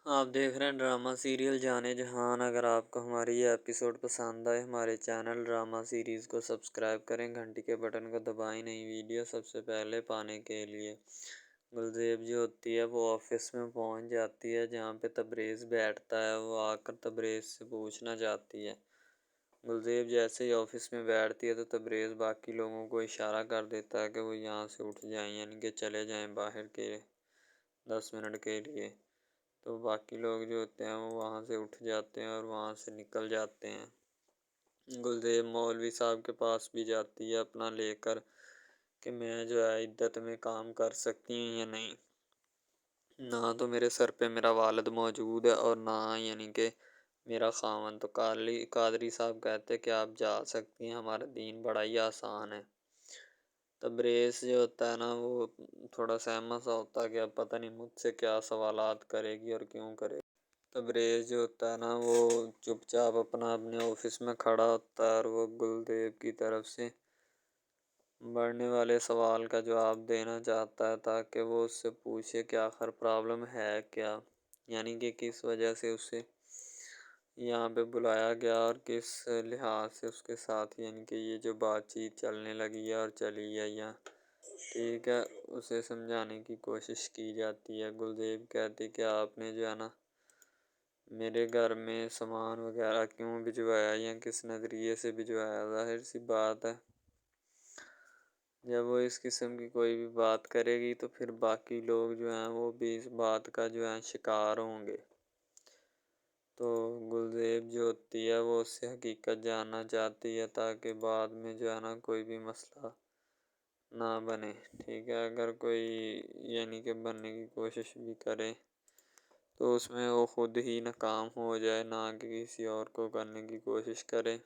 آپ دیکھ رہے ہیں ڈرامہ سیریل جانے جہان۔ اگر آپ کو ہماری یہ ایپیسوڈ پسند آئے ہمارے چینل ڈرامہ سیریز کو سبسکرائب کریں، گھنٹی کے بٹن کو دبائیں نئی ویڈیو سب سے پہلے پانے کے لیے۔ گلزیب جو ہوتی ہے وہ آفس میں پہنچ جاتی ہے جہاں پہ تبریز بیٹھتا ہے۔ وہ آ کر تبریز سے پوچھنا چاہتی ہے۔ گلزیب جیسے ہی آفس میں بیٹھتی ہے تو تبریز باقی لوگوں کو اشارہ کر دیتا ہے کہ وہ یہاں سے اٹھ جائیں، یعنی کہ چلے جائیں باہر کے 10 منٹ کے لیے۔ تو باقی لوگ جو ہوتے ہیں وہ وہاں سے اٹھ جاتے ہیں اور وہاں سے نکل جاتے ہیں۔ گلزیب مولوی صاحب کے پاس بھی جاتی ہے اپنا لے کر کہ میں جو ہے عدت میں کام کر سکتی ہوں یا نہیں۔ نہ تو میرے سر پہ میرا والد موجود ہے اور نہ یعنی کہ میرا خاوند۔ تو قادری صاحب کہتے کہ آپ جا سکتی ہیں، ہمارا دین بڑا ہی آسان ہے۔ تبریز جو ہوتا ہے نا وہ تھوڑا سہما سا ہوتا ہے کہ اب پتہ نہیں مجھ سے کیا سوالات کرے گی اور کیوں کرے گی۔ تبریز جو ہوتا ہے نا وہ چپ چاپ اپنے آفس میں کھڑا ہوتا ہے اور وہ گلزیب کی طرف سے بڑھنے والے سوال کا جواب دینا چاہتا ہے تاکہ وہ اس سے پوچھے کہ آخر پرابلم ہے کیا، یعنی کہ کس وجہ سے اسے یہاں پہ بلایا گیا اور کس لحاظ سے اس کے ساتھ یعنی کہ یہ جو بات چیت چلنے لگی ہے اور چلی ہے یہاں، ٹھیک ہے، اسے سمجھانے کی کوشش کی جاتی ہے۔ گلزیب کہتی کہ آپ نے جو ہے نا میرے گھر میں سامان وغیرہ کیوں بھجوایا یا کس نظریے سے بھجوایا۔ ظاہر سی بات ہے جب وہ اس قسم کی کوئی بھی بات کرے گی تو پھر باقی لوگ جو ہیں وہ بھی اس بات کا جو ہے شکار ہوں گے۔ تو گلزیب جو ہوتی ہے وہ اس سے حقیقت جاننا چاہتی ہے تاکہ بعد میں جو ہے نا کوئی بھی مسئلہ نہ بنے، ٹھیک ہے۔ اگر کوئی یعنی کہ بننے کی کوشش بھی کرے تو اس میں وہ خود ہی ناکام ہو جائے، نہ کہ کسی اور کو کرنے کی کوشش کرے۔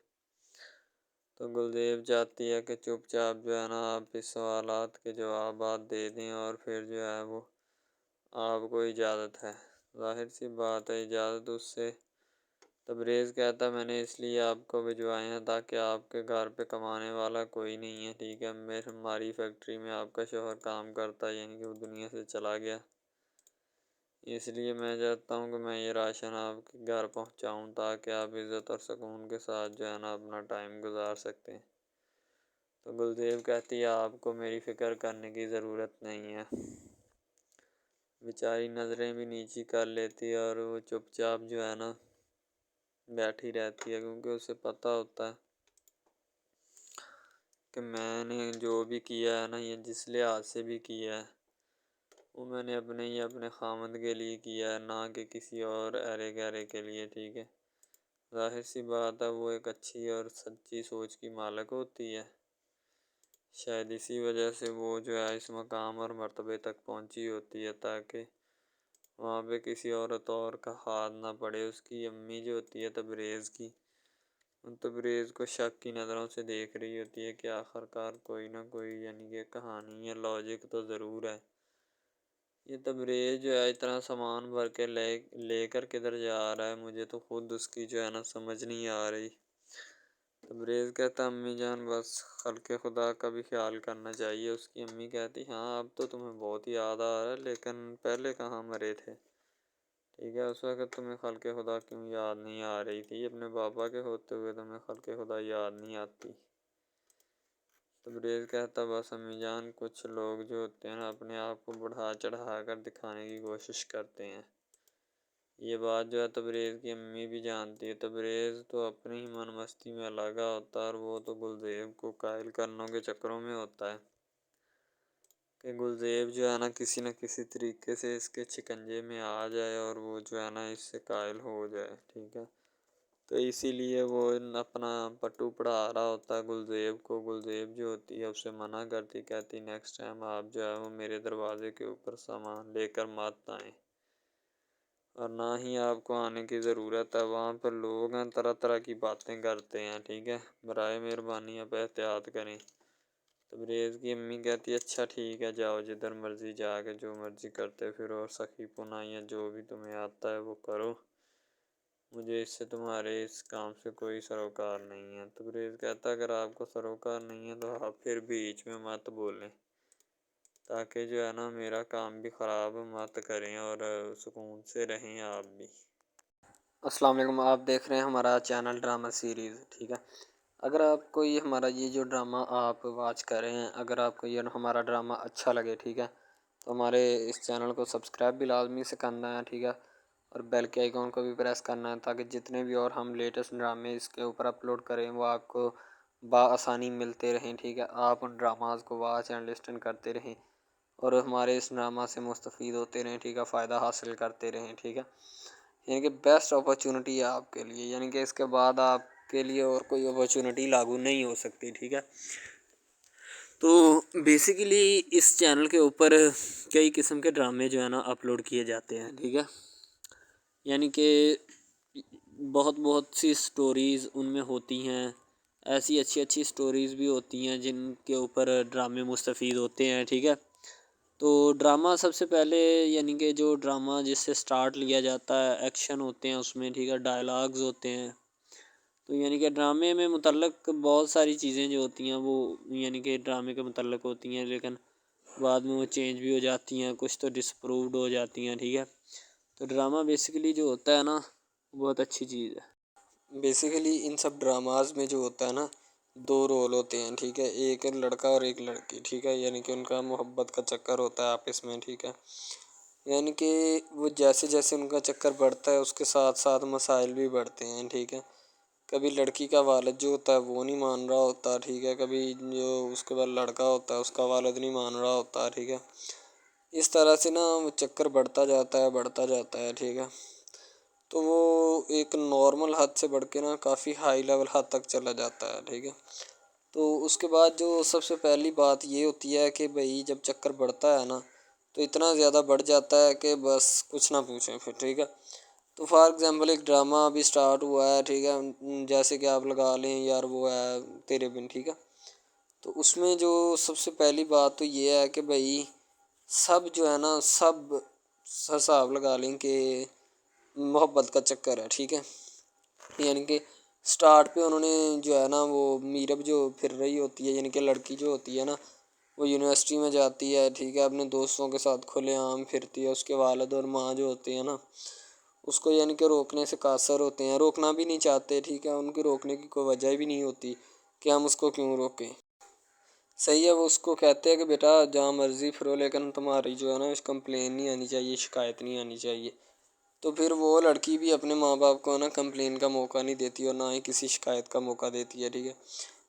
تو گلزیب چاہتی ہے کہ چپ چاپ جو ہے نا آپ اس سوالات کے جوابات دے دیں اور پھر جو ہے وہ آپ کو اجازت ہے۔ ظاہر سی بات ہے اجازت اس سے۔ تبریز کہتا میں نے اس لیے آپ کو بھجوائے ہیں تاکہ آپ کے گھر پہ کمانے والا کوئی نہیں ہے، ٹھیک ہے۔ ہماری فیکٹری میں آپ کا شوہر کام کرتا ہے، یعنی کہ وہ دنیا سے چلا گیا، اس لیے میں چاہتا ہوں کہ میں یہ راشن آپ کے گھر پہنچاؤں تاکہ آپ عزت اور سکون کے ساتھ جو ہے نا اپنا ٹائم گزار سکتے ہیں۔ تو گلزیب کہتی ہے آپ کو میری فکر کرنے کی ضرورت نہیں ہے۔ بیچاری نظریں بھی نیچی کر لیتی ہے اور وہ چپ چاپ جو ہے نا بیٹھی رہتی ہے کیونکہ اسے پتہ ہوتا ہے کہ میں نے جو بھی کیا ہے نا یہ جس لحاظ سے بھی کیا ہے وہ میں نے اپنے خامد کے لیے کیا ہے، نہ کہ کسی اور ارے گہرے کے لیے، ٹھیک ہے۔ ظاہر سی بات ہے وہ ایک اچھی اور سچی سوچ کی مالک ہوتی ہے، شاید اسی وجہ سے وہ جو ہے اس مقام اور مرتبے تک پہنچی ہوتی ہے تاکہ وہاں پہ کسی عورت اور کا ہاتھ نہ پڑے۔ اس کی امی جو ہوتی ہے تبریز کی، تبریز کو شک کی نظروں سے دیکھ رہی ہوتی ہے کہ آخر کار کوئی نہ کوئی یعنی کہ کہانی ہے، لاجک تو ضرور ہے۔ یہ تبریز جو ہے اتنا سامان بھر کے لے کر کدھر جا رہا ہے، مجھے تو خود اس کی جو ہے نا سمجھ نہیں آ رہی۔ تبریز کہتا امی جان بس خلق خدا کا بھی خیال کرنا چاہیے۔ اس کی امی کہتی ہاں اب تو تمہیں بہت یاد آ رہا ہے لیکن پہلے کہاں مرے تھے، ٹھیک ہے۔ اس وقت تمہیں خلق خدا کیوں یاد نہیں آ رہی تھی؟ اپنے بابا کے ہوتے ہوئے تمہیں خلق خدا یاد نہیں آتی؟ تبریز کہتا بس امی جان کچھ لوگ جو ہوتے ہیں نا اپنے آپ کو بڑھا چڑھا کر دکھانے کی کوشش کرتے ہیں۔ یہ بات جو ہے تبریز کی امی بھی جانتی ہے۔ تبریز تو اپنی ہی من مستی میں لگا ہوتا ہے اور وہ تو گلزیب کو قائل کرنے کے چکروں میں ہوتا ہے کہ گلزیب جو ہے نا کسی نہ کسی طریقے سے اس کے شکنجے میں آ جائے اور وہ جو ہے نا اس سے قائل ہو جائے، ٹھیک ہے۔ تو اسی لیے وہ اپنا پٹو پڑھا رہا ہوتا ہے گلزیب کو۔ گلزیب جو ہوتی ہے اسے منع کرتی، کہتی نیکسٹ ٹائم آپ جو ہے وہ میرے دروازے کے اوپر سامان لے کر مت آئیں اور نہ ہی آپ کو آنے کی ضرورت ہے، وہاں پر لوگ ہیں طرح طرح کی باتیں کرتے ہیں، ٹھیک ہے، برائے مہربانی آپ احتیاط کریں۔ تبریز کی امی کہتی اچھا ٹھیک ہے جاؤ جدھر مرضی جا کے جو مرضی کرتے پھرو اور سخی پناہی یا جو بھی تمہیں آتا ہے وہ کرو، مجھے اس سے تمہارے اس کام سے کوئی سروکار نہیں ہے۔ تبریز کہتا اگر آپ کو سروکار نہیں ہے تو آپ پھر بیچ میں مت بولیں۔ تاکہ جو ہے نا میرا کام بھی خراب مت کریں اور سکون سے رہیں آپ بھی۔ السلام علیکم، آپ دیکھ رہے ہیں ہمارا چینل ڈرامہ سیریز، ٹھیک ہے۔ اگر آپ کو یہ ہمارا یہ جو ڈرامہ آپ واچ کر رہے ہیں، اگر آپ کو یہ ہمارا ڈرامہ اچھا لگے، ٹھیک ہے، تو ہمارے اس چینل کو سبسکرائب بھی لازمی سے کرنا ہے، ٹھیک ہے، اور بیل کے آئیکن کو بھی پریس کرنا ہے تاکہ جتنے بھی اور ہم لیٹسٹ ڈرامے اس کے اوپر اپلوڈ کریں وہ آپ کو بآسانی ملتے رہیں، ٹھیک ہے۔ آپ ان ڈراماز کو واچ اینڈ لسٹن کرتے رہیں اور ہمارے اس ڈرامہ سے مستفید ہوتے رہیں، ٹھیک ہے، فائدہ حاصل کرتے رہیں، ٹھیک ہے۔ یعنی کہ بیسٹ اپرچونٹی ہے آپ کے لیے، یعنی کہ اس کے بعد آپ کے لیے اور کوئی اپرچونٹی لاگو نہیں ہو سکتی، ٹھیک ہے۔ تو بیسیکلی اس چینل کے اوپر کئی قسم کے ڈرامے جو ہے نا اپلوڈ کیے جاتے ہیں، ٹھیک ہے، یعنی کہ بہت سی سٹوریز ان میں ہوتی ہیں، ایسی اچھی سٹوریز بھی ہوتی ہیں جن کے اوپر ڈرامے مستفید ہوتے ہیں، ٹھیک ہے۔ تو ڈرامہ سب سے پہلے یعنی کہ جو ڈرامہ جس سے سٹارٹ لیا جاتا ہے، ایکشن ہوتے ہیں اس میں، ٹھیک ہے، ڈائلاگز ہوتے ہیں، تو یعنی کہ ڈرامے میں متعلق بہت ساری چیزیں جو ہوتی ہیں وہ یعنی کہ ڈرامے کے متعلق ہوتی ہیں، لیکن بعد میں وہ چینج بھی ہو جاتی ہیں، کچھ تو ڈسپرووڈ ہو جاتی ہیں، ٹھیک ہے۔ تو ڈرامہ بیسیکلی جو ہوتا ہے نا بہت اچھی چیز ہے۔ بیسیکلی ان سب ڈراماز میں جو ہوتا ہے نا دو رول ہوتے ہیں، ٹھیک ہے، ایک لڑکا اور ایک لڑکی، ٹھیک ہے، یعنی کہ ان کا محبت کا چکر ہوتا ہے آپس میں، ٹھیک ہے، یعنی کہ وہ جیسے ان کا چکر بڑھتا ہے اس کے ساتھ ساتھ مسائل بھی بڑھتے ہیں، ٹھیک ہے۔ کبھی لڑکی کا والد جو ہوتا ہے وہ نہیں مان رہا ہوتا، ٹھیک ہے، کبھی جو اس کے بعد لڑکا ہوتا ہے اس کا والد نہیں مان رہا ہوتا، ٹھیک ہے۔ اس طرح سے نا وہ چکر بڑھتا جاتا ہے، ٹھیک ہے۔ تو وہ ایک نارمل حد سے بڑھ کے نا کافی ہائی لیول حد تک چلا جاتا ہے، ٹھیک ہے۔ تو اس کے بعد جو سب سے پہلی بات یہ ہوتی ہے کہ بھائی جب چکر بڑھتا ہے نا تو اتنا زیادہ بڑھ جاتا ہے کہ بس کچھ نہ پوچھیں پھر، ٹھیک ہے۔ تو فار ایگزامپل ایک ڈرامہ ابھی سٹارٹ ہوا ہے، ٹھیک ہے، جیسے کہ آپ لگا لیں یار وہ ہے تیرے بن، ٹھیک ہے۔ تو اس میں جو سب سے پہلی بات تو یہ ہے کہ بھائی سب جو ہے نا سب حساب لگا لیں کہ محبت کا چکر ہے، ٹھیک ہے، یعنی کہ سٹارٹ پہ انہوں نے جو ہے نا وہ میرب جو پھر رہی ہوتی ہے، یعنی کہ لڑکی جو ہوتی ہے نا وہ یونیورسٹی میں جاتی ہے، ٹھیک ہے، اپنے دوستوں کے ساتھ کھلے عام پھرتی ہے، اس کے والد اور ماں جو ہوتے ہیں نا اس کو یعنی کہ روکنے سے قاصر ہوتے ہیں، روکنا بھی نہیں چاہتے، ٹھیک ہے، ان کی روکنے کی کوئی وجہ بھی نہیں ہوتی کہ ہم اس کو کیوں روکیں، صحیح ہے۔ وہ اس کو کہتے ہیں کہ بیٹا جہاں مرضی پھرو لیکن تمہاری جو ہے نا کمپلین نہیں آنی چاہیے، شکایت نہیں آنی چاہیے۔ تو پھر وہ لڑکی بھی اپنے ماں باپ کو نا کمپلین کا موقع نہیں دیتی اور نہ ہی کسی شکایت کا موقع دیتی ہے، ٹھیک ہے۔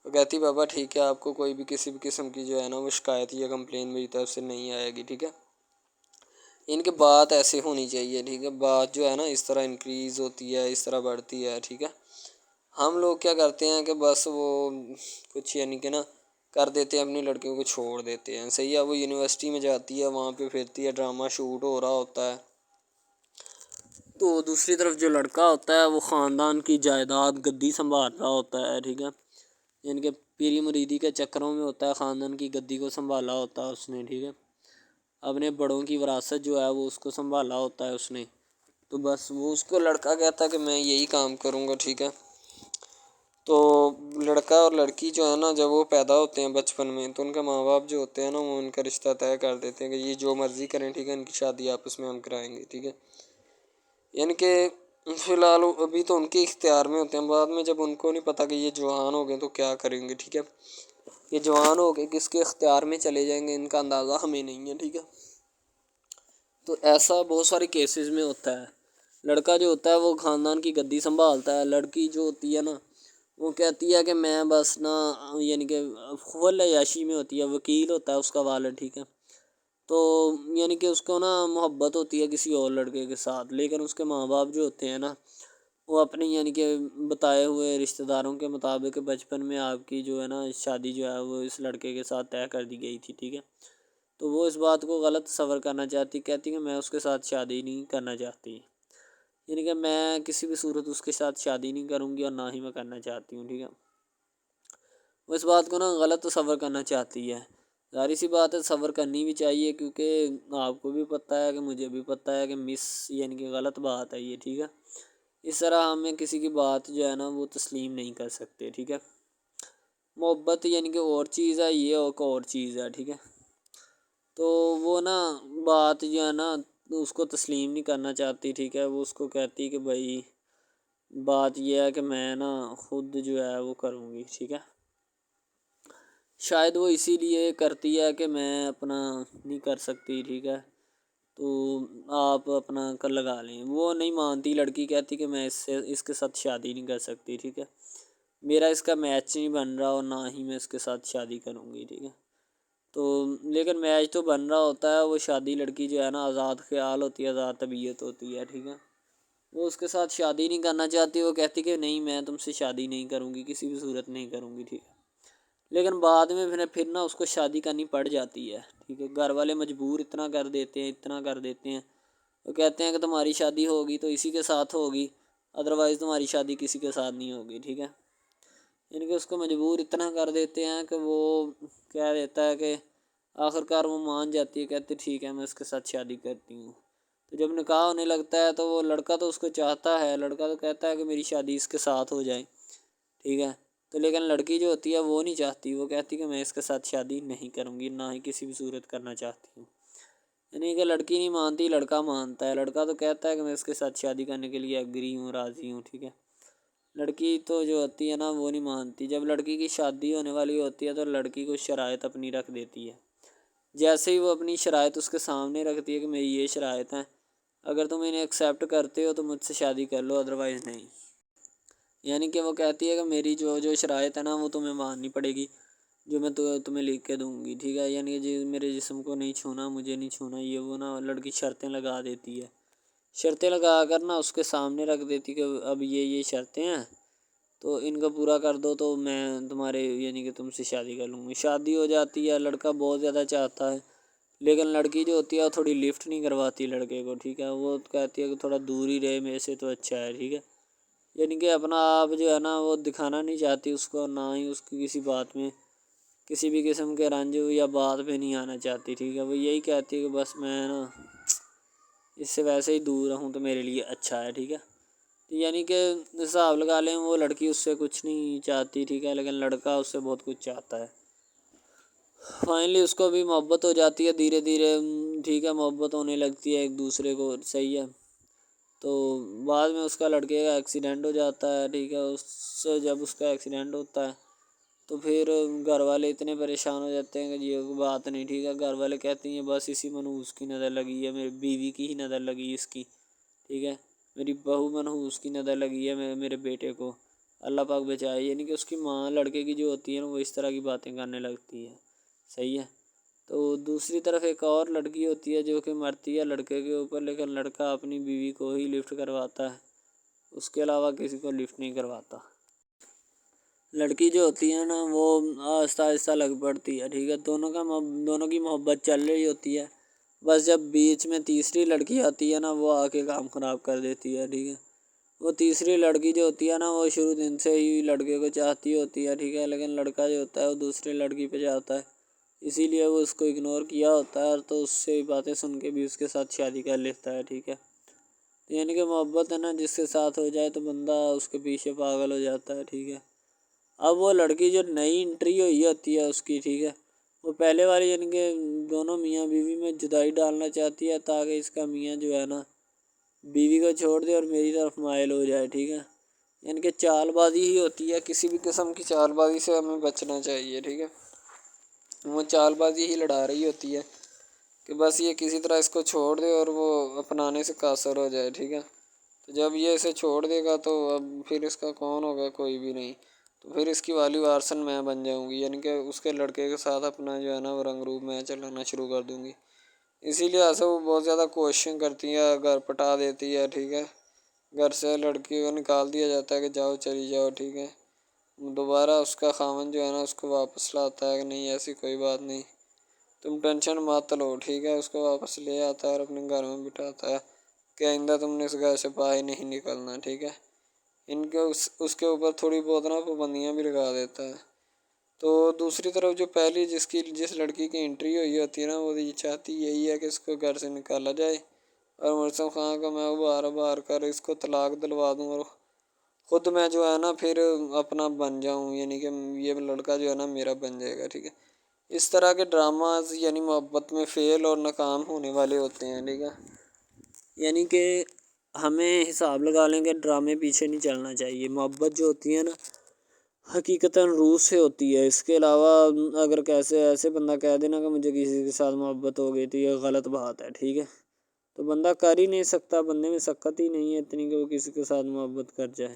وہ کہتی بابا ٹھیک ہے آپ کو کوئی بھی کسی بھی قسم کی جو ہے نا وہ شکایت یا کمپلین میری طرف سے نہیں آئے گی، ٹھیک ہے۔ ان کی بات ایسے ہونی چاہیے، ٹھیک ہے، بات جو ہے نا اس طرح انکریز ہوتی ہے، اس طرح بڑھتی ہے، ٹھیک ہے۔ ہم لوگ کیا کرتے ہیں کہ بس وہ کچھ یعنی کہ نا کر دیتے ہیں، اپنی لڑکیوں کو چھوڑ دیتے ہیں، صحیح ہے۔ وہ یونیورسٹی میں جاتی ہے، وہاں پہ پھرتی ہے، ڈرامہ شوٹ ہو رہا ہوتا ہے، تو دوسری طرف جو لڑکا ہوتا ہے وہ خاندان کی جائیداد گدی سنبھال رہا ہوتا ہے، ٹھیک ہے، یعنی کہ پیری مریدی کے چکروں میں ہوتا ہے، خاندان کی گدی کو سنبھالا ہوتا ہے اس نے، ٹھیک ہے، اپنے بڑوں کی وراثت جو ہے وہ اس کو سنبھالا ہوتا ہے اس نے، تو بس وہ اس کو لڑکا کہتا ہے کہ میں یہی کام کروں گا، ٹھیک ہے۔ تو لڑکا اور لڑکی جو ہے نا جب وہ پیدا ہوتے ہیں بچپن میں تو ان کے ماں باپ جو ہوتے ہیں نا وہ ان کا رشتہ طے کر دیتے ہیں کہ یہ جو مرضی کریں، ٹھیک ہے، ان کی شادی آپس میں ہم کرائیں گے، ٹھیک ہے، یعنی کہ فی الحال ابھی تو ان کے اختیار میں ہوتے ہیں، بعد میں جب ان کو نہیں پتہ کہ یہ جوان ہو گئے تو کیا کریں گے، ٹھیک ہے، یہ جوان ہو گئے کس کے اختیار میں چلے جائیں گے ان کا اندازہ ہمیں نہیں ہے، ٹھیک ہے۔ تو ایسا بہت سارے کیسز میں ہوتا ہے، لڑکا جو ہوتا ہے وہ خاندان کی گدی سنبھالتا ہے، لڑکی جو ہوتی ہے نا وہ کہتی ہے کہ میں بس نا یعنی کہ فل عیاشی میں ہوتی ہے، وکیل ہوتا ہے اس کا والد، ٹھیک ہے، تو یعنی کہ اس کو نا محبت ہوتی ہے کسی اور لڑکے کے ساتھ، لیکن اس کے ماں باپ جو ہوتے ہیں نا وہ اپنی یعنی کہ بتائے ہوئے رشتہ داروں کے مطابق بچپن میں آپ کی جو ہے نا شادی جو ہے وہ اس لڑکے کے ساتھ طے کر دی گئی تھی، ٹھیک ہے، تو وہ اس بات کو غلط تصور کرنا چاہتی، کہتی کہ میں اس کے ساتھ شادی نہیں کرنا چاہتی، یعنی کہ میں کسی بھی صورت اس کے ساتھ شادی نہیں کروں گی اور نہ ہی میں کرنا چاہتی ہوں، ٹھیک ہے۔ وہ اس بات کو نا غلط تصور کرنا چاہتی ہے، ظاہر سی بات ہے تصور کرنی بھی چاہیے کیونکہ آپ کو بھی پتہ ہے کہ مجھے بھی پتہ ہے کہ یعنی کہ غلط بات ہے یہ، ٹھیک ہے۔ اس طرح ہمیں کسی کی بات جو ہے نا وہ تسلیم نہیں کر سکتے، ٹھیک ہے۔ محبت یعنی کہ اور چیز ہے، یہ اور چیز ہے، ٹھیک ہے۔ تو وہ نا بات جو ہے نا اس کو تسلیم نہیں کرنا چاہتی، ٹھیک ہے، وہ اس کو کہتی کہ بھائی بات یہ ہے کہ میں نا خود جو ہے وہ کروں گی، ٹھیک ہے۔ شاید وہ اسی لیے کرتی ہے کہ میں اپنا نہیں کر سکتی، ٹھیک ہے، تو آپ اپنا کر لگا لیں۔ وہ نہیں مانتی، لڑکی کہتی کہ میں اس کے ساتھ شادی نہیں کر سکتی، ٹھیک ہے، میرا اس کا میچ نہیں بن رہا اور نہ ہی میں اس کے ساتھ شادی کروں گی، ٹھیک ہے۔ تو لیکن میچ تو بن رہا ہوتا ہے، وہ شادی لڑکی جو ہے نا آزاد خیال ہوتی ہے، آزاد طبیعت ہوتی ہے، ٹھیک ہے، وہ اس کے ساتھ شادی نہیں کرنا چاہتی، وہ کہتی کہ نہیں میں تم سے شادی نہیں کروں گی، کسی بھی صورت نہیں کروں گی، ٹھیک ہے۔ لیکن بعد میں پھر نا اس کو شادی کرنی پڑ جاتی ہے، ٹھیک ہے، گھر والے مجبور اتنا کر دیتے ہیں، وہ کہتے ہیں کہ تمہاری شادی ہوگی تو اسی کے ساتھ ہوگی، ادروائز تمہاری شادی کسی کے ساتھ نہیں ہوگی، ٹھیک ہے۔ یعنی کہ اس کو مجبور اتنا کر دیتے ہیں کہ وہ کہہ دیتا ہے کہ آخر کار وہ مان جاتی ہے، کہتے ٹھیک ہے میں اس کے ساتھ شادی کرتی ہوں۔ تو جب نکاح ہونے لگتا ہے تو وہ لڑکا تو اس کو چاہتا ہے، لڑکا تو کہتا ہے کہ میری شادی اس کے ساتھ ہو جائے، ٹھیک ہے، تو لیکن لڑکی جو ہوتی ہے وہ نہیں چاہتی، وہ کہتی کہ میں اس کے ساتھ شادی نہیں کروں گی، نہ ہی کسی بھی صورت کرنا چاہتی ہوں۔ یعنی کہ لڑکی نہیں مانتی، لڑکا مانتا ہے، لڑکا تو کہتا ہے کہ میں اس کے ساتھ شادی کرنے کے لیے ایگری ہوں، راضی ہوں، ٹھیک ہے۔ لڑکی تو جو ہوتی ہے نا وہ نہیں مانتی، جب لڑکی کی شادی ہونے والی ہوتی ہے تو لڑکی کو شرائط اپنی رکھ دیتی ہے، جیسے ہی وہ اپنی شرائط اس کے سامنے رکھتی ہے کہ میری یہ شرائط ہیں، اگر تم انہیں ایکسیپٹ کرتے ہو تو مجھ سے شادی کر لو، ادروائز نہیں۔ یعنی کہ وہ کہتی ہے کہ میری جو شرائط ہے نا وہ تمہیں ماننی پڑے گی، جو میں تمہیں لکھ کے دوں گی، ٹھیک ہے، یعنی کہ میرے جسم کو نہیں چھونا، مجھے نہیں چھونا، یہ وہ نا لڑکی شرطیں لگا دیتی ہے، شرطیں لگا کر نا اس کے سامنے رکھ دیتی کہ اب یہ شرطیں ہیں تو ان کو پورا کر دو تو میں تمہارے یعنی کہ تم سے شادی کر لوں گی۔ شادی ہو جاتی ہے، لڑکا بہت زیادہ چاہتا ہے، لیکن لڑکی جو ہوتی ہے وہ تھوڑی لفٹ نہیں کرواتی لڑکے کو، ٹھیک ہے، وہ کہتی ہے کہ تھوڑا دور ہی رہے میرے سے تو اچھا ہے، ٹھیک ہے، یعنی کہ اپنا آپ جو ہے نا وہ دکھانا نہیں چاہتی اس کو، نہ ہی اس کی کسی بات میں کسی بھی قسم کے رنج یا بات پہ نہیں آنا چاہتی، ٹھیک ہے، وہ یہی کہتی ہے کہ بس میں نا اس سے ویسے ہی دور رہوں تو میرے لیے اچھا ہے، ٹھیک ہے۔ یعنی کہ حساب لگا لیں وہ لڑکی اس سے کچھ نہیں چاہتی، ٹھیک ہے، لیکن لڑکا اس سے بہت کچھ چاہتا ہے۔ فائنلی اس کو بھی محبت ہو جاتی ہے دھیرے دھیرے، ٹھیک ہے، محبت ہونے لگتی ہے ایک دوسرے کو، صحیح ہے۔ تو بعد میں اس کا لڑکے کا ایکسیڈنٹ ہو جاتا ہے، ٹھیک ہے، جب اس کا ایکسیڈنٹ ہوتا ہے تو پھر گھر والے اتنے پریشان ہو جاتے ہیں کہ یہ بات نہیں، ٹھیک ہے، گھر والے کہتے ہیں بس اسی منحوس کی نظر لگی ہے، میری بیوی کی ہی نظر لگی اس کی، ٹھیک ہے، میری بہو منحوس کی نظر لگی ہے میرے بیٹے کو، اللہ پاک بچائے۔ یعنی کہ اس کی ماں لڑکے کی جو ہوتی ہے نا وہ اس طرح کی باتیں کرنے لگتی ہے، صحیح ہے۔ تو دوسری طرف ایک اور لڑکی ہوتی ہے جو کہ مرتی ہے لڑکے کے اوپر، لیکن لڑکا اپنی بیوی کو ہی لفٹ کرواتا ہے، اس کے علاوہ کسی کو لفٹ نہیں کرواتا۔ لڑکی جو ہوتی ہے نا وہ آہستہ آہستہ لگ پڑتی ہے، ٹھیک ہے، دونوں کی محبت چل رہی ہوتی ہے، بس جب بیچ میں تیسری لڑکی آتی ہے نا وہ آ کے کام خراب کر دیتی ہے، ٹھیک ہے۔ وہ تیسری لڑکی جو ہوتی ہے نا وہ شروع دن سے ہی لڑکے کو چاہتی ہوتی ہے، ٹھیک ہے، لیکن لڑکا جو ہوتا ہے وہ دوسری لڑکی پہ جاتا ہے، اسی لیے وہ اس کو اگنور کیا ہوتا ہے، تو اس سے باتیں سن کے بھی اس کے ساتھ شادی کر لیتا ہے، ٹھیک ہے۔ یعنی کہ محبت ہے نا جس کے ساتھ ہو جائے تو بندہ اس کے پیچھے پاگل ہو جاتا ہے، ٹھیک ہے۔ اب وہ لڑکی جو نئی انٹری ہوئی ہوتی ہے اس کی، ٹھیک ہے، وہ پہلے والی یعنی کہ دونوں میاں بیوی میں جدائی ڈالنا چاہتی ہے تاکہ اس کا میاں جو ہے نا بیوی کو چھوڑ دے اور میری طرف مائل ہو جائے، ٹھیک ہے، یعنی کہ چال بازی ہی ہوتی ہے، کسی بھی قسم کی چال بازی سے ہمیں بچنا چاہیے، ٹھیک ہے، وہ چال بازی ہی لڑا رہی ہوتی ہے کہ بس یہ کسی طرح اس کو چھوڑ دے اور وہ اپنانے سے قاصر ہو جائے، ٹھیک ہے۔ تو جب یہ اسے چھوڑ دے گا تو اب پھر اس کا کون ہوگا، کوئی بھی نہیں، تو پھر اس کی والی وارثن میں بن جاؤں گی، یعنی کہ اس کے لڑکے کے ساتھ اپنا جو ہے نا وہ رنگ روپ میں چلانا شروع کر دوں گی۔ اسی لحاظ سے وہ بہت زیادہ کوششیں کرتی ہے، گھر پٹا دیتی ہے، ٹھیک ہے، گھر سے لڑکی کو نکال دیا جاتا ہے کہ جاؤ چلی جاؤ، ٹھیک ہے، دوبارہ اس کا خاوند جو ہے نا اس کو واپس لاتا ہے کہ نہیں ایسی کوئی بات نہیں، تم ٹینشن مت لو، ٹھیک ہے، اس کو واپس لے آتا ہے اور اپنے گھر میں بٹھاتا ہے کہ آئندہ تم نے اس گھر سے باہر نہیں نکلنا، ٹھیک ہے۔ ان کے اس کے اوپر تھوڑی بہت نا پابندیاں بھی لگا دیتا ہے۔ تو دوسری طرف جو پہلی جس لڑکی کی انٹری ہوئی ہوتی ہے نا وہ یہ چاہتی یہی ہے کہ اس کو گھر سے نکالا جائے اور مرسم خان کا میں بار کر اس کو طلاق دلوا دوں اور خود میں جو ہے نا پھر اپنا بن جاؤں، یعنی کہ یہ لڑکا جو ہے نا میرا بن جائے گا، ٹھیک ہے۔ اس طرح کے ڈراماز یعنی محبت میں فیل اور ناکام ہونے والے ہوتے ہیں، ٹھیک ہے. یعنی کہ ہمیں حساب لگا لیں کہ ڈرامے پیچھے نہیں چلنا چاہیے. محبت جو ہوتی ہے نا حقیقتاً روح سے ہوتی ہے. اس کے علاوہ اگر ایسے بندہ کہہ دینا کہ مجھے کسی کے ساتھ محبت ہو گئی تھی، یہ غلط بات ہے، ٹھیک ہے. تو بندہ کر ہی نہیں سکتا، بندے میں سکت ہی نہیں ہے اتنی کہ وہ کسی کے ساتھ محبت کر جائے.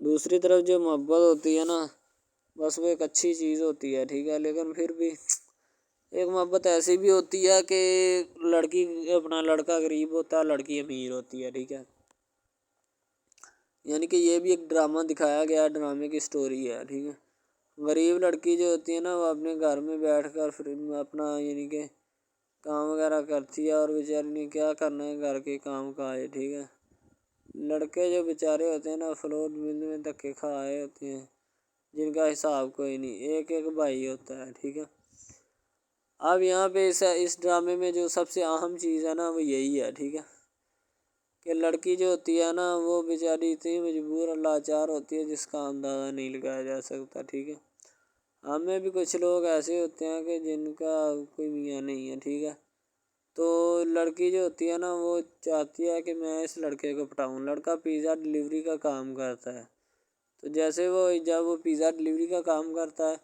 دوسری طرف جو محبت ہوتی ہے نا بس وہ ایک اچھی چیز ہوتی ہے، ٹھیک ہے. لیکن پھر بھی ایک محبت ایسی بھی ہوتی ہے کہ لڑکا غریب ہوتا ہے، لڑکی امیر ہوتی ہے، ٹھیک ہے. یعنی کہ یہ بھی ایک ڈرامہ دکھایا گیا، ڈرامے کی سٹوری ہے، ٹھیک ہے. غریب لڑکی جو ہوتی ہے نا وہ اپنے گھر میں بیٹھ کر پھر اپنا یعنی کہ کام وغیرہ کرتی ہے، اور بیچاری نے کیا کرنا ہے گھر کے کام کاج، ٹھیک ہے. لڑکے جو بیچارے ہوتے ہیں نا فلور مل میں دھکے کھائے ہوتے ہیں، جن کا حساب کوئی نہیں، ایک بھائی ہوتا ہے، ٹھیک ہے. اب یہاں پہ اس ڈرامے میں جو سب سے اہم چیز ہے نا وہ یہی ہے، ٹھیک ہے، کہ لڑکی جو ہوتی ہے نا وہ بیچاری اتنی مجبور اور لاچار ہوتی ہے جس کا اندازہ نہیں لگایا جا سکتا، ٹھیک ہے. ہمیں بھی کچھ لوگ ایسے ہوتے ہیں کہ جن کا کوئی میاں نہیں ہے، ٹھیک ہے. تو لڑکی جو ہوتی ہے نا وہ چاہتی ہے کہ میں اس لڑکے کو پٹاؤں. لڑکا پیزا ڈلیوری کا کام کرتا ہے، تو جیسے جب وہ پیزا ڈلیوری کا کام کرتا ہے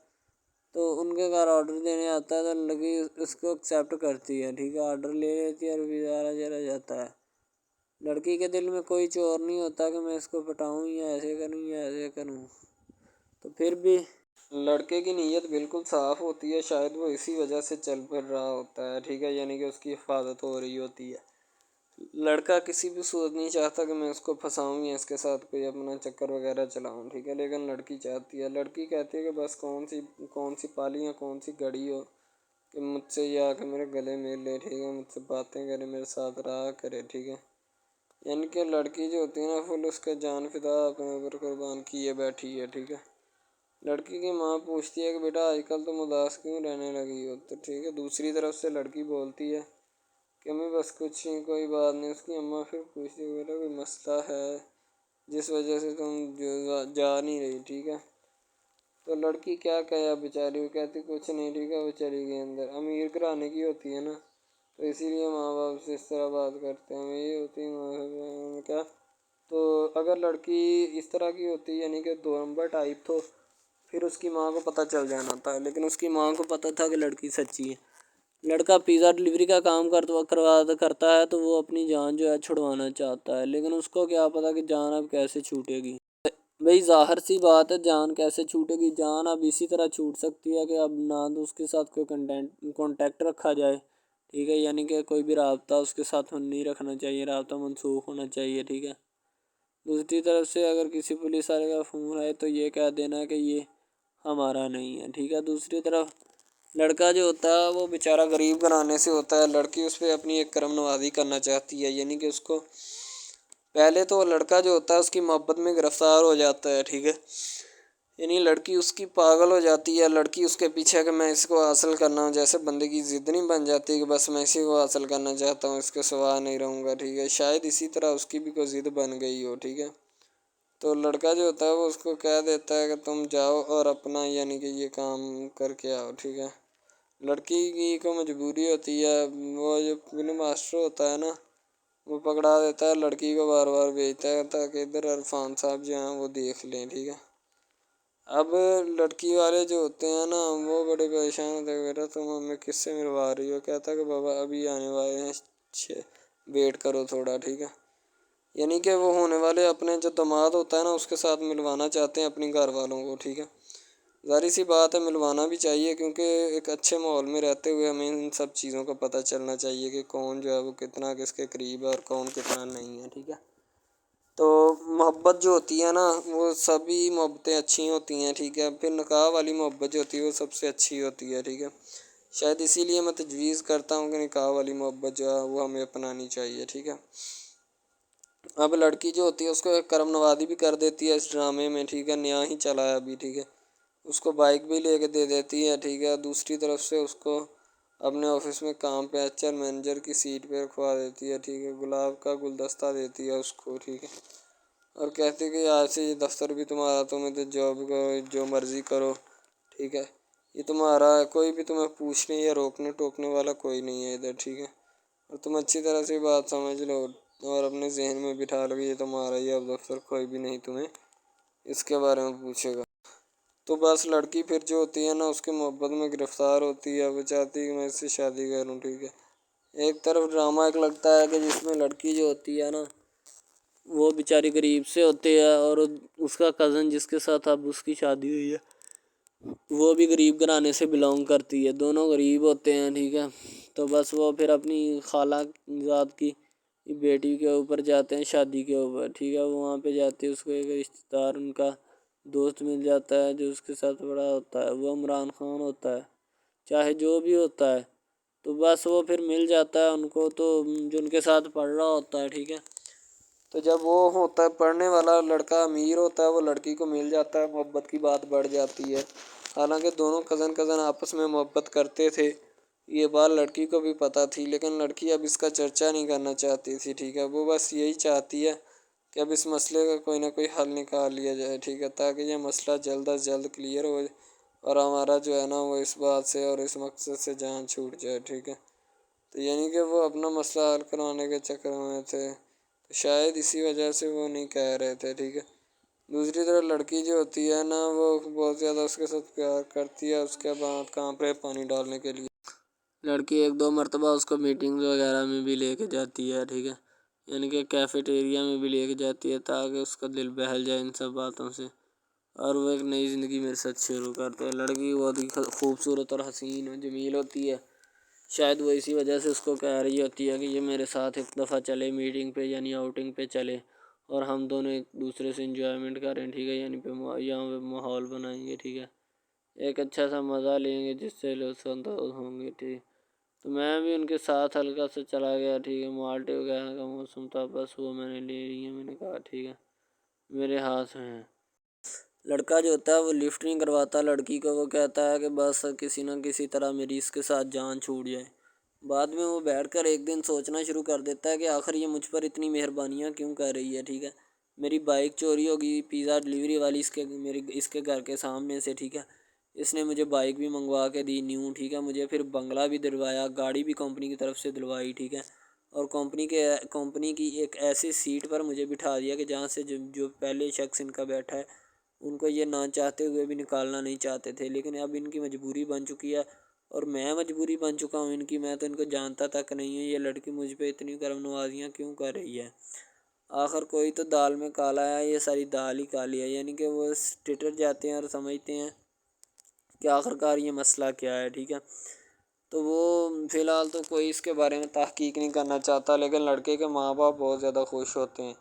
تو ان کے گھر آرڈر دینے آتا ہے تو لڑکی اس کو ایکسیپٹ کرتی ہے، ٹھیک ہے. آرڈر لے لیتی ہے اور پیزا چلا جاتا ہے. لڑکی کے دل میں کوئی چور نہیں ہوتا کہ میں اس کو پٹاؤں یا ایسے کروں یا ایسے کروں. تو پھر بھی لڑکے کی نیت بالکل صاف ہوتی ہے، شاید وہ اسی وجہ سے چل پھر رہا ہوتا ہے، ٹھیک ہے. یعنی کہ اس کی حفاظت ہو رہی ہوتی ہے. لڑکا کسی بھی صورت نہیں چاہتا کہ میں اس کو پھنساؤں یا اس کے ساتھ کوئی اپنا چکر وغیرہ چلاؤں، ٹھیک ہے. لیکن لڑکی چاہتی ہے، لڑکی کہتی ہے کہ بس کون سی پالی یا کون سی گھڑی ہو کہ مجھ سے یہ آ کے میرے گلے مل لے، ٹھیک ہے، مجھ سے باتیں کرے، میرے ساتھ رہا کرے، ٹھیک ہے. یعنی کہ لڑکی جو ہوتی ہے نا فل اس کا جان فدا اپنے اوپر قربان کیے بیٹھی ہے، ٹھیک ہے. لڑکی کی ماں پوچھتی ہے کہ بیٹا آج کل تم اداس کیوں رہنے لگی ہو، تو ٹھیک ہے. دوسری طرف سے لڑکی بولتی ہے کہ میں بس کچھ نہیں، کوئی بات نہیں. اس کی اماں پھر پوچھتی ہے بیٹا کوئی مسئلہ ہے جس وجہ سے تم جا نہیں رہی، ٹھیک ہے. تو لڑکی کیا کہے بیچاری، وہ کہتی کچھ نہیں، ٹھیک ہے. وہ چلی گئی اندر. امیر گھرانے کی ہوتی ہے نا تو اسی لیے ماں باپ سے اس طرح بات کرتے ہیں. یہ ہوتی ہے کیا. تو اگر لڑکی اس طرح کی ہوتی یعنی کہ 2 نمبر ٹائپ تو پھر اس کی ماں کو پتہ چل جانا تھا. لیکن اس کی ماں کو پتہ تھا کہ لڑکی سچی ہے. لڑکا پیزا ڈلیوری کا کام کرتا ہے تو وہ اپنی جان جو ہے چھڑوانا چاہتا ہے، لیکن اس کو کیا پتہ کہ جان اب کیسے چھوٹے گی. بھئی ظاہر سی بات ہے، جان کیسے چھوٹے گی. جان اب اسی طرح چھوٹ سکتی ہے کہ اب نہ تو اس کے ساتھ کوئی کانٹیکٹ رکھا جائے، ٹھیک ہے. یعنی کہ کوئی بھی رابطہ اس کے ساتھ نہیں رکھنا چاہیے، رابطہ منسوخ ہونا چاہیے، ٹھیک ہے. دوسری طرف سے اگر کسی پولیس والے کا فون آئے تو یہ کہہ دینا کہ یہ ہمارا نہیں ہے، ٹھیک ہے. دوسری طرف لڑکا جو ہوتا ہے وہ بیچارہ غریب گھرانے سے ہوتا ہے. لڑکی اس پہ اپنی ایک کرم نوازی کرنا چاہتی ہے. یعنی کہ اس کو پہلے تو لڑکا جو ہوتا ہے اس کی محبت میں گرفتار ہو جاتا ہے، ٹھیک ہے. یعنی لڑکی اس کی پاگل ہو جاتی ہے. لڑکی اس کے پیچھے کہ میں اس کو حاصل کرنا ہوں، جیسے بندے کی ضد نہیں بن جاتی کہ بس میں اسی کو حاصل کرنا چاہتا ہوں، اس کے سوا نہیں رہوں گا، ٹھیک ہے. شاید اسی طرح اس کی بھی کوئی ضد بن گئی ہو، ٹھیک ہے. تو لڑکا جو ہوتا ہے وہ اس کو کہہ دیتا ہے کہ تم جاؤ اور اپنا یعنی کہ یہ کام کر کے آؤ، ٹھیک ہے. لڑکی کی کو مجبوری ہوتی ہے. وہ جو فلم ماسٹر ہوتا ہے نا وہ پکڑا دیتا ہے لڑکی کو، بار بار بھیجتا ہے تاکہ ادھر عرفان صاحب جو ہیں وہ دیکھ لیں، ٹھیک ہے. اب لڑکی والے جو ہوتے ہیں نا وہ بڑے پریشان ہوتے ہیں، بیٹا تم ہمیں کس سے ملوا رہی ہو. کہتا ہے کہ بابا ابھی آنے والے ہیں، ویٹ کرو تھوڑا، ٹھیک ہے. یعنی کہ وہ ہونے والے اپنے جو داماد ہوتا ہے نا اس کے ساتھ ملوانا چاہتے ہیں اپنی گھر والوں کو، ٹھیک ہے. ظاہر سی بات ہے ملوانا بھی چاہیے، کیونکہ ایک اچھے ماحول میں رہتے ہوئے ہمیں ان سب چیزوں کا پتہ چلنا چاہیے کہ کون جو ہے وہ کتنا کس کے قریب ہے اور کون کتنا نہیں ہے، ٹھیک ہے. تو محبت جو ہوتی ہے نا وہ سبھی محبتیں اچھی ہوتی ہیں، ٹھیک ہے. پھر نکاح والی محبت جو ہوتی ہے وہ سب سے اچھی ہوتی ہے، ٹھیک ہے. شاید اسی لیے میں تجویز کرتا ہوں کہ نکاح والی محبت جو ہے وہ ہمیں اپنانی چاہیے، ٹھیک ہے. اب لڑکی جو ہوتی ہے اس کو ایک کرم نوازی بھی کر دیتی ہے اس ڈرامے میں، ٹھیک ہے. نیا ہی چلا ہے ابھی، ٹھیک ہے. اس کو بائک بھی لے کے دے دیتی ہے، ٹھیک ہے. دوسری طرف سے اس کو اپنے آفس میں کام پہ HR مینیجر کی سیٹ پہ رکھوا دیتی ہے، ٹھیک ہے. گلاب کا گلدستہ دیتی ہے اس کو، ٹھیک ہے. اور کہتی ہے کہ آج سے یہ دفتر بھی تمہارا، تمہیں تو جاب کرو جو مرضی کرو، ٹھیک ہے. یہ تمہارا ہے، کوئی بھی تمہیں پوچھنے یا روکنے ٹوکنے والا کوئی نہیں ہے ادھر، ٹھیک ہے؟ اور تم اچھی طرح سے بات سمجھ لو اور اپنے ذہن میں بٹھا لو کہ یہ تمہارا ہی اب دفتر، کوئی بھی نہیں تمہیں اس کے بارے میں پوچھے گا۔ تو بس لڑکی پھر جو ہوتی ہے نا اس کی محبت میں گرفتار ہوتی ہے، وہ چاہتی ہے کہ میں اس سے شادی کروں، ٹھیک ہے؟ ایک طرف ڈرامہ ایک لگتا ہے کہ جس میں لڑکی جو ہوتی ہے نا وہ بیچاری غریب سے ہوتی ہے، اور اس کا کزن جس کے ساتھ اب اس کی شادی ہوئی ہے وہ بھی غریب گھرانے سے بلانگ کرتی ہے، دونوں غریب ہوتے ہیں، ٹھیک ہے؟ تو بس وہ پھر اپنی خالہ ذات کی بیٹی کے اوپر جاتے ہیں شادی کے اوپر، ٹھیک ہے؟ وہاں پہ جاتے ہیں، اس کو ایک رشتہ دار ان کا دوست مل جاتا ہے جو اس کے ساتھ بڑا ہوتا ہے، وہ عمران خان ہوتا ہے، چاہے جو بھی ہوتا ہے، تو بس وہ پھر مل جاتا ہے ان کو، تو جو ان کے ساتھ پڑھ رہا ہوتا ہے، ٹھیک ہے؟ تو جب وہ ہوتا ہے پڑھنے والا لڑکا امیر ہوتا ہے، وہ لڑکی کو مل جاتا ہے، محبت کی بات بڑھ جاتی ہے، حالانکہ دونوں کزن آپس میں محبت کرتے تھے، یہ بات لڑکی کو بھی پتہ تھی، لیکن لڑکی اب اس کا چرچا نہیں کرنا چاہتی تھی، ٹھیک ہے؟ وہ بس یہی چاہتی ہے کہ اب اس مسئلے کا کوئی نہ کوئی حل نکال لیا جائے، ٹھیک ہے؟ تاکہ یہ مسئلہ جلد از جلد کلیئر ہو اور ہمارا جو ہے نا وہ اس بات سے اور اس مقصد سے جان چھوٹ جائے، ٹھیک ہے؟ تو یعنی کہ وہ اپنا مسئلہ حل کروانے کے چکر میں تھے، تو شاید اسی وجہ سے وہ نہیں کہہ رہے تھے، ٹھیک ہے؟ دوسری طرف لڑکی جو ہوتی ہے نا وہ بہت زیادہ اس کے ساتھ پیار کرتی ہے، اس کے بعد کہاں پہ پانی ڈالنے کے لیے لڑکی ایک دو مرتبہ اس کو میٹنگ وغیرہ میں بھی لے کے جاتی ہے، ٹھیک ہے؟ یعنی کہ کیفیٹیریا میں بھی لے کے جاتی ہے تاکہ اس کا دل بہل جائے ان سب باتوں سے، اور وہ ایک نئی زندگی میرے ساتھ شروع کرتے ہیں۔ لڑکی بہت ہی خوبصورت اور حسین و جمیل ہوتی ہے، شاید وہ اسی وجہ سے اس کو کہہ رہی ہوتی ہے کہ یہ میرے ساتھ ایک دفعہ چلے میٹنگ پہ، یعنی آؤٹنگ پہ چلے، اور ہم دونوں ایک دوسرے سے انجوائمنٹ کریں، ٹھیک ہے؟ یعنی یہاں پہ ماحول بنائیں گے، ٹھیک ہے؟ ایک اچھا سا مزہ لیں گے جس سے لطف اندوز ہوں گے، ٹھیک؟ تو میں بھی ان کے ساتھ ہلکا سے چلا گیا، ٹھیک ہے؟ مالٹے وغیرہ کا موسم تھا، بس وہ میں نے لے لی ہے، میں نے کہا ٹھیک ہے میرے ہاتھ میں ہے۔ لڑکا جو ہوتا ہے وہ لفٹ نہیں کرواتا لڑکی کو، وہ کہتا ہے کہ بس کسی نہ کسی طرح میری اس کے ساتھ جان چھوٹ جائے۔ بعد میں وہ بیٹھ کر ایک دن سوچنا شروع کر دیتا ہے کہ آخر یہ مجھ پر اتنی مہربانیاں کیوں کر رہی ہے، ٹھیک ہے؟ میری بائک چوری ہوگی، پیزا ڈلیوری والی اس کے گھر کے سامنے سے، ٹھیک ہے؟ اس نے مجھے بائک بھی منگوا کے دی نیو، ٹھیک ہے؟ مجھے پھر بنگلہ بھی دلوایا، گاڑی بھی کمپنی کی طرف سے دلوائی، ٹھیک ہے؟ اور کمپنی کی ایک ایسی سیٹ پر مجھے بٹھا دیا کہ جہاں سے جو پہلے شخص ان کا بیٹھا ہے ان کو یہ نہ چاہتے ہوئے بھی نکالنا نہیں چاہتے تھے، لیکن اب ان کی مجبوری بن چکی ہے، اور میں مجبوری بن چکا ہوں ان کی، میں تو ان کو جانتا تک نہیں ہوں، یہ لڑکی مجھ پہ اتنی کرم نوازیاں کیوں کر رہی ہے؟ آخر کوئی تو دال میں کالا ہے، یہ ساری دال ہی کالی ہے، یعنی کہ وہ ٹٹر جاتے ہیں اور سمجھتے ہیں کہ آخر کار یہ مسئلہ کیا ہے، ٹھیک ہے؟ تو وہ فی الحال تو کوئی اس کے بارے میں تحقیق نہیں کرنا چاہتا، لیکن لڑکے کے ماں باپ بہت زیادہ خوش ہوتے ہیں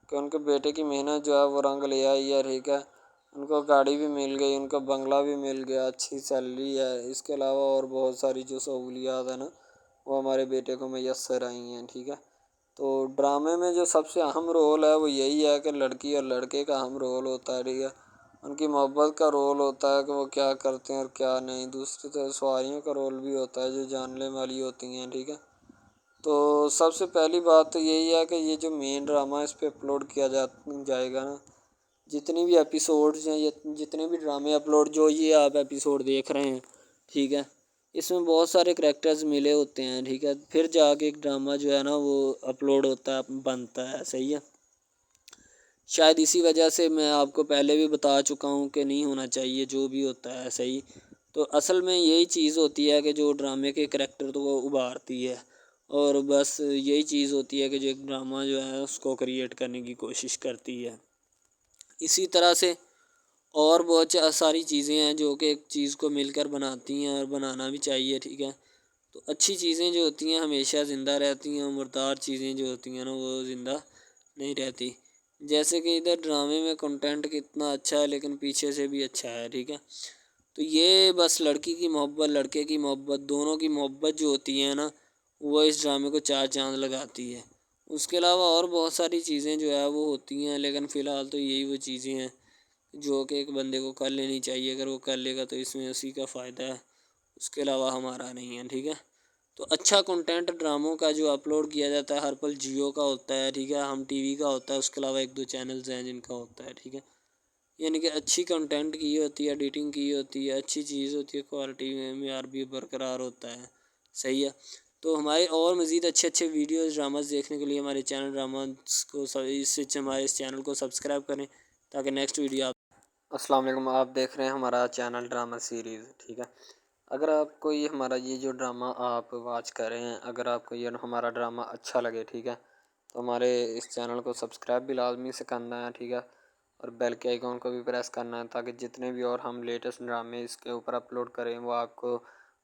کہ ان کے بیٹے کی محنت جو ہے وہ رنگ لے آئی ہے، ٹھیک ہے؟ ان کو گاڑی بھی مل گئی، ان کو بنگلہ بھی مل گیا، اچھی سیلری ہے، اس کے علاوہ اور بہت ساری جو سہولیات ہیں نا وہ ہمارے بیٹے کو میسر آئی ہیں، ٹھیک ہے؟ تو ڈرامے میں جو سب سے اہم رول ہے وہ یہی ہے کہ لڑکی اور لڑکے کا اہم رول ہوتا ہے، ٹھیک ہے؟ ان کی محبت کا رول ہوتا ہے کہ وہ کیا کرتے ہیں اور کیا نہیں، دوسری طرف سواریوں کا رول بھی ہوتا ہے جو جاننے والی ہوتی ہیں، ٹھیک ہے؟ تو سب سے پہلی بات تو یہی ہے کہ یہ جو مین ڈرامہ اس پہ اپلوڈ کیا جائے گا نا، جتنی بھی ایپیسوڈز ہیں، جتنے بھی ڈرامے اپلوڈ جو یہ آپ ایپیسوڈ دیکھ رہے ہیں، ٹھیک ہے؟ اس میں بہت سارے کریکٹرز ملے ہوتے ہیں، ٹھیک ہے؟ پھر جا کے ایک ڈرامہ جو ہے نا وہ اپلوڈ ہوتا ہے، بنتا ہے، صحیح ہے؟ شاید اسی وجہ سے میں آپ کو پہلے بھی بتا چکا ہوں کہ نہیں ہونا چاہیے جو بھی ہوتا ہے، صحیح؟ تو اصل میں یہی چیز ہوتی ہے کہ جو ڈرامے کے کریکٹر تو وہ ابھارتی ہے، اور بس یہی چیز ہوتی ہے کہ جو ایک ڈرامہ جو ہے اس کو کریٹ کرنے کی کوشش کرتی ہے۔ اسی طرح سے اور بہت ساری چیزیں ہیں جو کہ ایک چیز کو مل کر بناتی ہیں، اور بنانا بھی چاہیے، ٹھیک ہے؟ تو اچھی چیزیں جو ہوتی ہیں ہمیشہ زندہ رہتی ہیں، مردار چیزیں جو ہوتی ہیں نا وہ زندہ نہیں رہتی، جیسے کہ ادھر ڈرامے میں کنٹینٹ کتنا اچھا ہے لیکن پیچھے سے بھی اچھا ہے، ٹھیک ہے؟ تو یہ بس لڑکی کی محبت لڑکے کی محبت دونوں کی محبت جو ہوتی ہے نا وہ اس ڈرامے کو چار چاند لگاتی ہے۔ اس کے علاوہ اور بہت ساری چیزیں جو ہے وہ ہوتی ہیں، لیکن فی الحال تو یہی وہ چیزیں ہیں جو کہ ایک بندے کو کر لینی چاہیے، اگر وہ کر لے گا تو اس میں اسی کا فائدہ ہے، اس کے علاوہ ہمارا نہیں ہے، ٹھیک ہے؟ تو اچھا کنٹینٹ ڈراموں کا جو اپلوڈ کیا جاتا ہے ہر پل جیو کا ہوتا ہے، ٹھیک ہے؟ ہم ٹی وی کا ہوتا ہے، اس کے علاوہ ایک دو چینلز ہیں جن کا ہوتا ہے، ٹھیک ہے؟ یعنی کہ اچھی کنٹینٹ کی ہوتی ہے، ایڈیٹنگ کی ہوتی ہے، اچھی چیز ہوتی ہے، کوالٹی میں معیار بھی برقرار ہوتا ہے. صحیح ہے. تو ہمارے اور مزید اچھے ویڈیوز ڈراماز دیکھنے کے لیے ہمارے چینل ڈراماز کو ہمارے اس چینل کو سبسکرائب کریں تاکہ نیکسٹ ویڈیو آپ. السلام علیکم، آپ دیکھ رہے ہیں ہمارا چینل ڈرامہ سیریز. ٹھیک ہے. اگر آپ کو یہ ہمارا یہ جو ڈرامہ آپ واچ کر رہے ہیں، اگر آپ کو یہ ہمارا ڈرامہ اچھا لگے، ٹھیک ہے، تو ہمارے اس چینل کو سبسکرائب بھی لازمی سے کرنا ہے. ٹھیک ہے. اور بیل کے آئیکن کو بھی پریس کرنا ہے تاکہ جتنے بھی اور ہم لیٹسٹ ڈرامے اس کے اوپر اپلوڈ کریں وہ آپ کو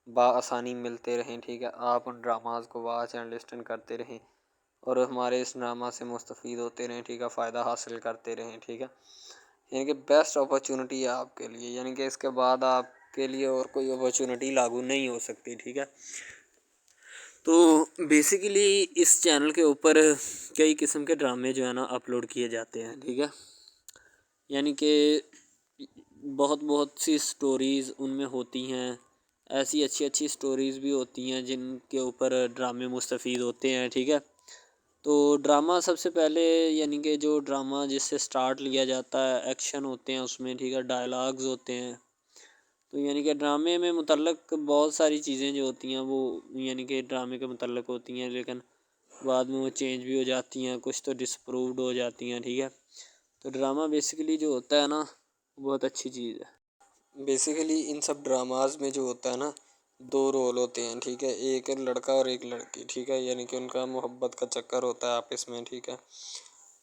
بآسانی ملتے رہیں. ٹھیک ہے. آپ ان ڈراماز کو واچ اینڈ لسٹن کرتے رہیں اور ہمارے اس ڈرامہ سے مستفید ہوتے رہیں. ٹھیک ہے. فائدہ حاصل کرتے رہیں. ٹھیک ہے. یعنی کہ بیسٹ اپرچونٹی ہے آپ کے لیے، یعنی کہ اس کے بعد آپ کے لیے اور کوئی اپرچونٹی لاگو نہیں ہو سکتی. ٹھیک ہے. تو بیسیکلی اس چینل کے اوپر کئی قسم کے ڈرامے جو ہے نا اپلوڈ کیے جاتے ہیں. ٹھیک ہے. یعنی کہ بہت سی سٹوریز ان میں ہوتی ہیں، ایسی اچھی سٹوریز بھی ہوتی ہیں جن کے اوپر ڈرامے مستفید ہوتے ہیں. ٹھیک ہے. تو ڈرامہ سب سے پہلے یعنی کہ جو ڈرامہ جس سے سٹارٹ لیا جاتا ہے، ایکشن ہوتے ہیں اس میں. ٹھیک ہے. ڈائلاگز ہوتے ہیں. تو یعنی کہ ڈرامے میں متعلق بہت ساری چیزیں جو ہوتی ہیں وہ یعنی کہ ڈرامے کے متعلق ہوتی ہیں، لیکن بعد میں وہ چینج بھی ہو جاتی ہیں، کچھ تو ڈسپرووڈ ہو جاتی ہیں. ٹھیک ہے. تو ڈرامہ بیسیکلی جو ہوتا ہے نا بہت اچھی چیز ہے. بیسیکلی ان سب ڈراماز میں جو ہوتا ہے نا 2 رول ہوتے ہیں. ٹھیک ہے. ایک لڑکا اور ایک لڑکی. ٹھیک ہے. یعنی کہ ان کا محبت کا چکر ہوتا ہے آپس میں. ٹھیک ہے.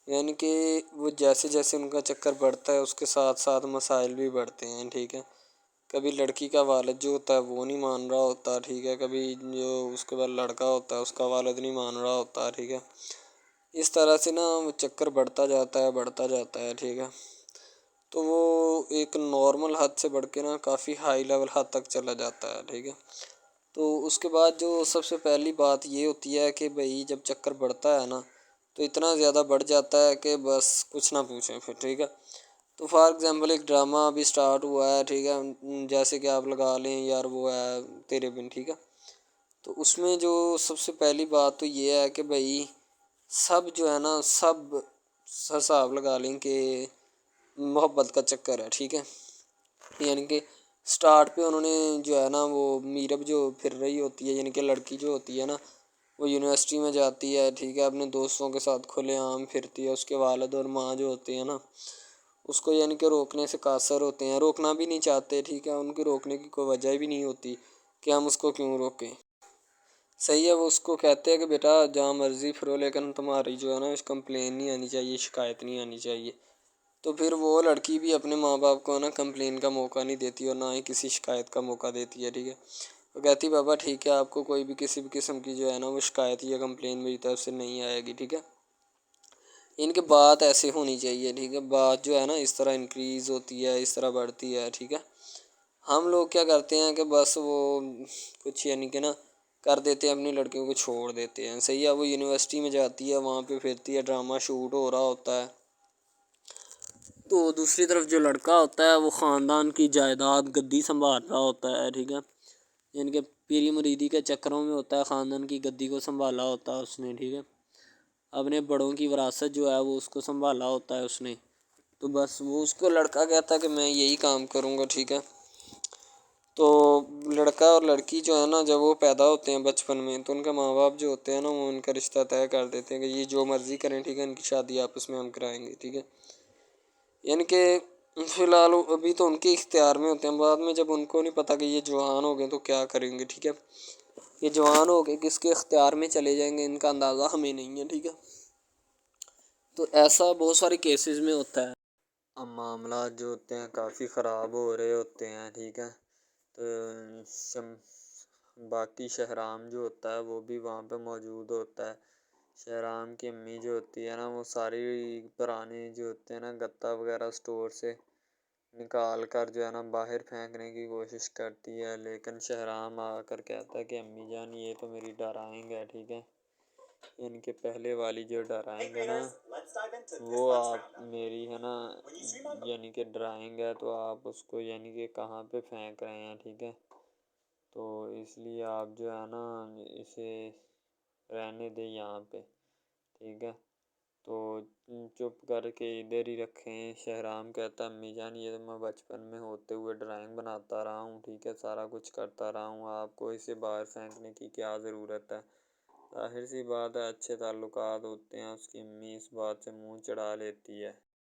یعنی کہ وہ جیسے ان کا چکر بڑھتا ہے اس کے ساتھ ساتھ مسائل بھی بڑھتے ہیں. ٹھیک ہے. کبھی لڑکی کا والد جو ہوتا ہے وہ نہیں مان رہا ہوتا. ٹھیک ہے. کبھی جو اس کے بعد لڑکا ہوتا ہے اس کا والد نہیں مان رہا ہوتا. ٹھیک ہے. اس طرح سے نا وہ چکر بڑھتا جاتا ہے. ٹھیک ہے. تو وہ ایک نارمل حد سے بڑھ کے نا کافی ہائی لیول حد تک چلا جاتا ہے. ٹھیک ہے. تو اس کے بعد جو سب سے پہلی بات یہ ہوتی ہے کہ بھئی جب چکر بڑھتا ہے نا تو اتنا زیادہ بڑھ جاتا ہے کہ بس کچھ نہ پوچھیں پھر. ٹھیک ہے. تو فار ایگزامپل ایک ڈرامہ ابھی سٹارٹ ہوا ہے. ٹھیک ہے. جیسے کہ آپ لگا لیں یار وہ ہے تیرے بن. ٹھیک ہے. تو اس میں جو سب سے پہلی بات تو یہ ہے کہ بھئی سب جو ہے نا سب حساب لگا لیں کہ محبت کا چکر ہے. ٹھیک ہے. یعنی کہ سٹارٹ پہ انہوں نے جو ہے نا وہ میرب جو پھر رہی ہوتی ہے، یعنی کہ لڑکی جو ہوتی ہے نا وہ یونیورسٹی میں جاتی ہے. ٹھیک ہے. اپنے دوستوں کے ساتھ کھلے عام پھرتی ہے. اس کے والد اور ماں جو ہوتے ہیں نا اس کو یعنی کہ روکنے سے قاصر ہوتے ہیں، روکنا بھی نہیں چاہتے. ٹھیک ہے. ان کی روکنے کی کوئی وجہ بھی نہیں ہوتی کہ ہم اس کو کیوں روکیں. صحیح ہے. وہ اس کو کہتے ہیں کہ بیٹا جہاں مرضی پھرو لیکن تمہاری جو ہے نا کمپلین نہیں آنی چاہیے، شکایت نہیں آنی چاہیے. تو پھر وہ لڑکی بھی اپنے ماں باپ کو نا کمپلین کا موقع نہیں دیتی اور نہ ہی کسی شکایت کا موقع دیتی ہے. ٹھیک ہے. وہ کہتی بابا ٹھیک ہے آپ کو کوئی بھی کسی بھی قسم کی جو ہے نا وہ شکایت یا کمپلین میری طرف سے نہیں آئے گی. ٹھیک ہے. ان کے بات ایسے ہونی چاہیے. ٹھیک ہے. بات جو ہے نا اس طرح انکریز ہوتی ہے، اس طرح بڑھتی ہے. ٹھیک ہے. ہم لوگ کیا کرتے ہیں کہ بس وہ کچھ یعنی کہ نا کر دیتے ہیں، اپنی لڑکیوں کو چھوڑ دیتے ہیں. صحیح ہے. وہ یونیورسٹی میں جاتی ہے، وہاں پہ پھرتی ہے، ڈرامہ شوٹ ہو رہا ہوتا ہے. تو دوسری طرف جو لڑکا ہوتا ہے وہ خاندان کی جائیداد گدی سنبھال رہا ہوتا ہے. ٹھیک ہے. یعنی کہ پیری مریدی کے چکروں میں ہوتا ہے، خاندان کی گدی کو سنبھالا ہوتا ہے اس نے. ٹھیک ہے. اپنے بڑوں کی وراثت جو ہے وہ اس کو سنبھالا ہوتا ہے اس نے. تو بس وہ اس کو لڑکا کہتا ہے کہ میں یہی کام کروں گا. ٹھیک ہے. تو لڑکا اور لڑکی جو ہے نا جب وہ پیدا ہوتے ہیں بچپن میں تو ان کے ماں باپ جو ہوتے ہیں نا وہ ان کا رشتہ طے کر دیتے ہیں کہ یہ جو مرضی کریں. ٹھیک ہے. ان کی شادی آپس میں ہم کرائیں گے. ٹھیک ہے. یعنی کہ فی الحال ابھی تو ان کے اختیار میں ہوتے ہیں، بعد میں جب ان کو نہیں پتہ کہ یہ جوان ہو گئے تو کیا کریں گے. ٹھیک ہے. یہ جوان ہو کے کس کے اختیار میں چلے جائیں گے ان کا اندازہ ہمیں نہیں ہے. ٹھیک ہے. تو ایسا بہت سارے کیسز میں ہوتا ہے. اب معاملات جو ہوتے ہیں کافی خراب ہو رہے ہوتے ہیں. ٹھیک ہے. تو باقی شہرام جو ہوتا ہے وہ بھی وہاں پہ موجود ہوتا ہے. شہرام کی امی جو ہوتی ہے نا وہ ساری پرانے جو ہوتے ہیں نا گتا وغیرہ اسٹور سے نکال کر جو ہے نا باہر پھینکنے کی کوشش کرتی ہے، لیکن شہرام آ کر کہتا ہے کہ امی جان یہ تو میری ڈرائنگ ہے. ٹھیک ہے. ان کے پہلے والی جو ڈرائنگ ہے نا وہ آپ میری ہے نا یعنی کہ ڈرائنگ ہے تو آپ اس کو یعنی کہ کہاں پہ پھینک رہے ہیں. ٹھیک ہے. تو اس لیے آپ جو ہے نا اسے رہنے دیں یہاں پہ. ٹھیک ہے. تو چپ کر کے ادھر ہی رکھیں۔ شہرام کہتا امی جان یہ تو میں بچپن میں ہوتے ہوئے ڈرائنگ بناتا رہا ہوں، ٹھیک ہے، سارا کچھ کرتا رہا ہوں، آپ کو اسے باہر پھینکنے کی کیا ضرورت ہے؟ ظاہر سی بات ہے اچھے تعلقات ہوتے ہیں، اس کی امی اس بات سے منہ چڑھا لیتی ہے۔